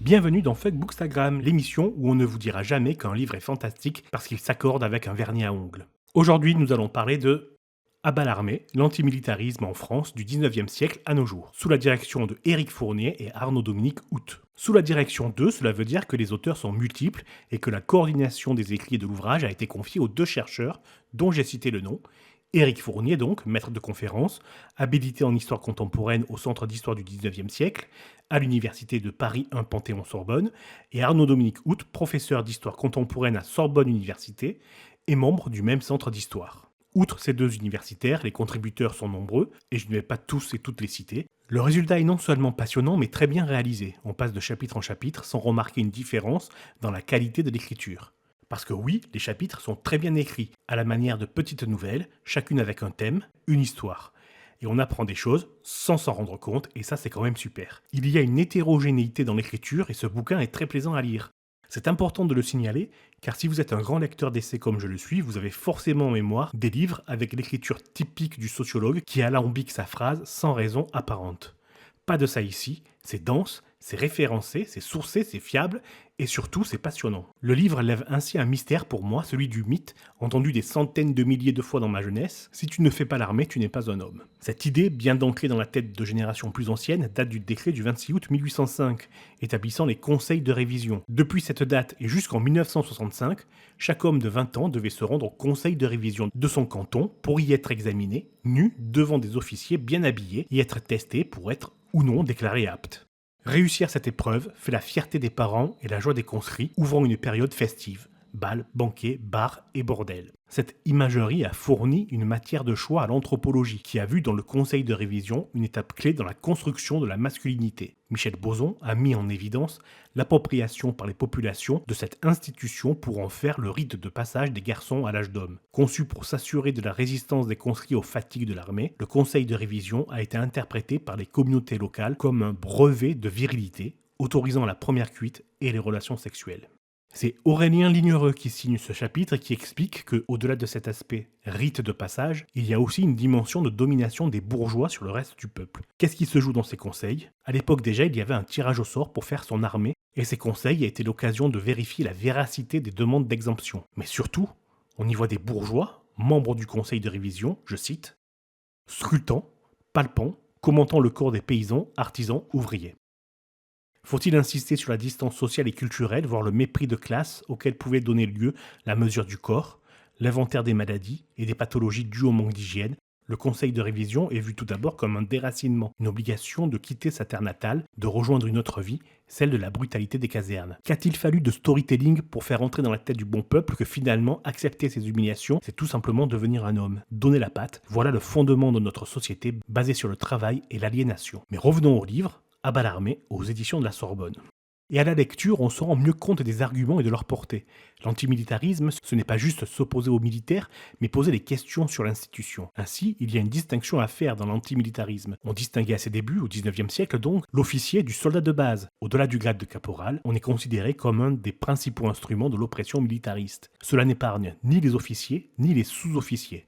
Bienvenue dans Fuck Bookstagram, l'émission où on ne vous dira jamais qu'un livre est fantastique parce qu'il s'accorde avec un vernis à ongles. Aujourd'hui, nous allons parler de À bas l'armée, l'antimilitarisme en France du 19e siècle à nos jours, sous la direction de Éric Fournier et Arnaud-Dominique Hout. Sous la direction d'eux, cela veut dire que les auteurs sont multiples et que la coordination des écrits de l'ouvrage a été confiée aux deux chercheurs, dont j'ai cité le nom. Éric Fournier, donc, maître de conférence, habilité en histoire contemporaine au Centre d'histoire du 19e siècle, à l'Université de Paris 1 Panthéon-Sorbonne, et Arnaud-Dominique Hout, professeur d'histoire contemporaine à Sorbonne Université et membre du même centre d'histoire. Outre ces deux universitaires, les contributeurs sont nombreux, et je ne vais pas tous et toutes les citer. Le résultat est non seulement passionnant, mais très bien réalisé. On passe de chapitre en chapitre sans remarquer une différence dans la qualité de l'écriture. Parce que oui, les chapitres sont très bien écrits, à la manière de petites nouvelles, chacune avec un thème, une histoire. Et on apprend des choses sans s'en rendre compte, et ça c'est quand même super. Il y a une hétérogénéité dans l'écriture, et ce bouquin est très plaisant à lire. C'est important de le signaler, car si vous êtes un grand lecteur d'essais comme je le suis, vous avez forcément en mémoire des livres avec l'écriture typique du sociologue qui alambique sa phrase sans raison apparente. Pas de ça ici, c'est dense, c'est référencé, c'est sourcé, c'est fiable, et surtout c'est passionnant. Le livre lève ainsi un mystère pour moi, celui du mythe, entendu des centaines de milliers de fois dans ma jeunesse, si tu ne fais pas l'armée, tu n'es pas un homme. Cette idée, bien ancrée dans la tête de générations plus anciennes, date du décret du 26 août 1805, établissant les conseils de révision. Depuis cette date et jusqu'en 1965, chaque homme de 20 ans devait se rendre au conseil de révision de son canton pour y être examiné, nu, devant des officiers bien habillés, et être testé pour être ou non déclaré apte. Réussir cette épreuve fait la fierté des parents et la joie des conscrits, ouvrant une période festive. Bals, banquets, bars et bordels. Cette imagerie a fourni une matière de choix à l'anthropologie, qui a vu dans le conseil de révision une étape clé dans la construction de la masculinité. Michel Boson a mis en évidence l'appropriation par les populations de cette institution pour en faire le rite de passage des garçons à l'âge d'homme. Conçu pour s'assurer de la résistance des conscrits aux fatigues de l'armée, le conseil de révision a été interprété par les communautés locales comme un brevet de virilité, autorisant la première cuite et les relations sexuelles. C'est Aurélien Lignereux qui signe ce chapitre et qui explique que, au-delà de cet aspect rite de passage, il y a aussi une dimension de domination des bourgeois sur le reste du peuple. Qu'est-ce qui se joue dans ces conseils ? À l'époque déjà, il y avait un tirage au sort pour faire son armée, et ces conseils a été l'occasion de vérifier la véracité des demandes d'exemption. Mais surtout, on y voit des bourgeois, membres du conseil de révision, je cite, scrutant, palpant, commentant le corps des paysans, artisans, ouvriers. Faut-il insister sur la distance sociale et culturelle, voire le mépris de classe auquel pouvait donner lieu la mesure du corps, l'inventaire des maladies et des pathologies dues au manque d'hygiène? Le conseil de révision est vu tout d'abord comme un déracinement, une obligation de quitter sa terre natale, de rejoindre une autre vie, celle de la brutalité des casernes. Qu'a-t-il fallu de storytelling pour faire entrer dans la tête du bon peuple que finalement accepter ces humiliations, c'est tout simplement devenir un homme, donner la patte, voilà le fondement de notre société basée sur le travail et l'aliénation. Mais revenons au livre. À bas l'armée, aux éditions de la Sorbonne. Et à la lecture, on se rend mieux compte des arguments et de leur portée. L'antimilitarisme, ce n'est pas juste s'opposer aux militaires, mais poser des questions sur l'institution. Ainsi, il y a une distinction à faire dans l'antimilitarisme. On distinguait à ses débuts, au XIXe siècle donc, l'officier du soldat de base. Au-delà du grade de caporal, on est considéré comme un des principaux instruments de l'oppression militariste. Cela n'épargne ni les officiers, ni les sous-officiers.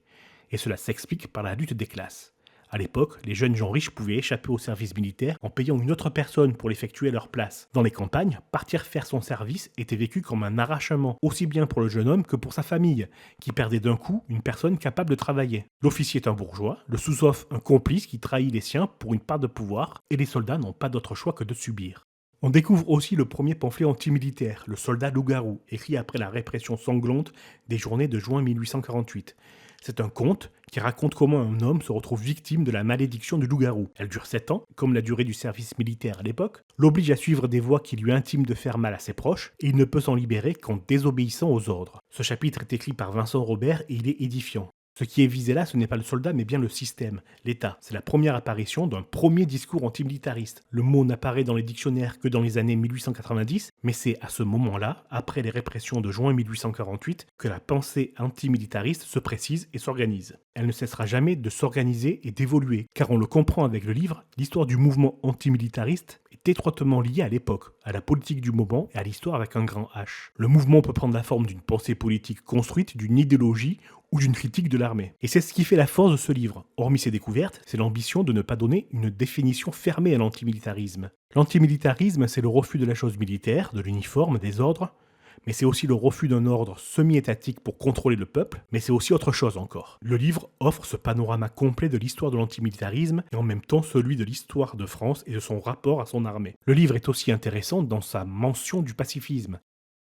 Et cela s'explique par la lutte des classes. À l'époque, les jeunes gens riches pouvaient échapper au service militaire en payant une autre personne pour l'effectuer à leur place. Dans les campagnes, partir faire son service était vécu comme un arrachement, aussi bien pour le jeune homme que pour sa famille, qui perdait d'un coup une personne capable de travailler. L'officier est un bourgeois, le sous-off un complice qui trahit les siens pour une part de pouvoir, et les soldats n'ont pas d'autre choix que de subir. On découvre aussi le premier pamphlet antimilitaire, Le soldat loup-garou, écrit après la répression sanglante des journées de juin 1848. C'est un conte qui raconte comment un homme se retrouve victime de la malédiction du loup-garou. Elle dure 7 ans, comme la durée du service militaire à l'époque, l'oblige à suivre des voies qui lui intiment de faire mal à ses proches, et il ne peut s'en libérer qu'en désobéissant aux ordres. Ce chapitre est écrit par Vincent Robert et il est édifiant. Ce qui est visé là, ce n'est pas le soldat, mais bien le système, l'État. C'est la première apparition d'un premier discours antimilitariste. Le mot n'apparaît dans les dictionnaires que dans les années 1890, mais c'est à ce moment-là, après les répressions de juin 1848, que la pensée antimilitariste se précise et s'organise. Elle ne cessera jamais de s'organiser et d'évoluer, car on le comprend avec le livre, l'histoire du mouvement antimilitariste est étroitement liée à l'époque, à la politique du moment et à l'histoire avec un grand H. Le mouvement peut prendre la forme d'une pensée politique construite, d'une idéologie ou d'une critique de l'armée. Et c'est ce qui fait la force de ce livre. Hormis ses découvertes, c'est l'ambition de ne pas donner une définition fermée à l'antimilitarisme. L'antimilitarisme, c'est le refus de la chose militaire, de l'uniforme, des ordres, mais c'est aussi le refus d'un ordre semi-étatique pour contrôler le peuple, mais c'est aussi autre chose encore. Le livre offre ce panorama complet de l'histoire de l'antimilitarisme et en même temps celui de l'histoire de France et de son rapport à son armée. Le livre est aussi intéressant dans sa mention du pacifisme.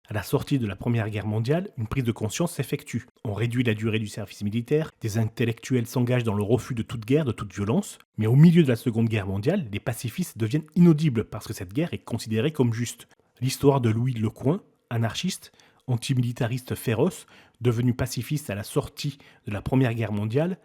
À la sortie de la Première Guerre mondiale, une prise de conscience s'effectue. On réduit la durée du service militaire, des intellectuels s'engagent dans le refus de toute guerre, de toute violence, mais au milieu de la Seconde Guerre mondiale, les pacifistes deviennent inaudibles parce que cette guerre est considérée comme juste. L'histoire de Louis Lecoing, anarchiste, antimilitariste féroce, devenu pacifiste à la sortie de la Première Guerre mondiale,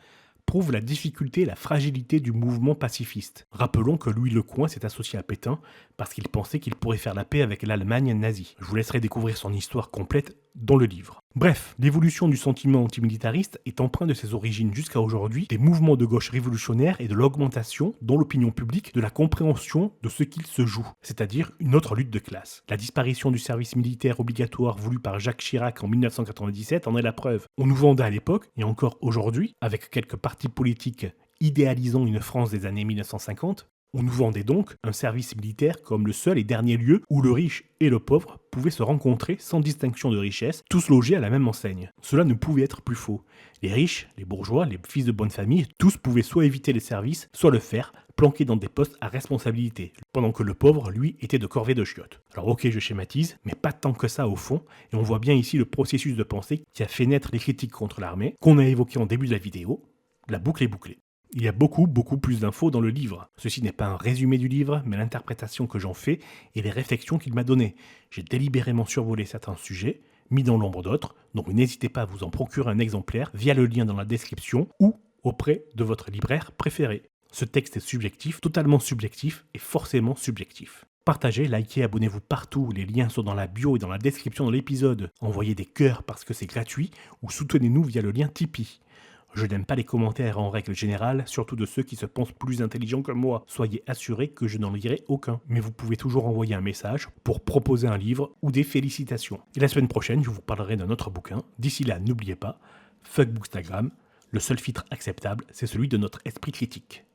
prouve la difficulté et la fragilité du mouvement pacifiste. Rappelons que Louis Lecoing s'est associé à Pétain parce qu'il pensait qu'il pourrait faire la paix avec l'Allemagne nazie. Je vous laisserai découvrir son histoire complète dans le livre. Bref, l'évolution du sentiment antimilitariste est empreinte de ses origines jusqu'à aujourd'hui des mouvements de gauche révolutionnaires et de l'augmentation, dans l'opinion publique, de la compréhension de ce qu'il se joue, c'est-à-dire une autre lutte de classe. La disparition du service militaire obligatoire voulu par Jacques Chirac en 1997 en est la preuve. On nous vendait à l'époque, et encore aujourd'hui, avec quelques partis politiques idéalisant une France des années 1950, on nous vendait donc un service militaire comme le seul et dernier lieu où le riche et le pauvre pouvaient se rencontrer sans distinction de richesse, tous logés à la même enseigne. Cela ne pouvait être plus faux. Les riches, les bourgeois, les fils de bonne famille, tous pouvaient soit éviter les services, soit le faire, planqués dans des postes à responsabilité, pendant que le pauvre, lui, était de corvée de chiottes. Alors ok, je schématise, mais pas tant que ça au fond, et on voit bien ici le processus de pensée qui a fait naître les critiques contre l'armée, qu'on a évoqué en début de la vidéo. La boucle est bouclée. Il y a beaucoup plus d'infos dans le livre. Ceci n'est pas un résumé du livre, mais l'interprétation que j'en fais et les réflexions qu'il m'a données. J'ai délibérément survolé certains sujets, mis dans l'ombre d'autres, donc n'hésitez pas à vous en procurer un exemplaire via le lien dans la description ou auprès de votre libraire préféré. Ce texte est subjectif, totalement subjectif et forcément subjectif. Partagez, likez, abonnez-vous partout, les liens sont dans la bio et dans la description de l'épisode. Envoyez des cœurs parce que c'est gratuit ou soutenez-nous via le lien Tipeee. Je n'aime pas les commentaires en règle générale, surtout de ceux qui se pensent plus intelligents que moi. Soyez assurés que je n'en lirai aucun. Mais vous pouvez toujours envoyer un message pour proposer un livre ou des félicitations. Et la semaine prochaine, je vous parlerai d'un autre bouquin. D'ici là, n'oubliez pas, fuck Bookstagram, le seul filtre acceptable, c'est celui de notre esprit critique.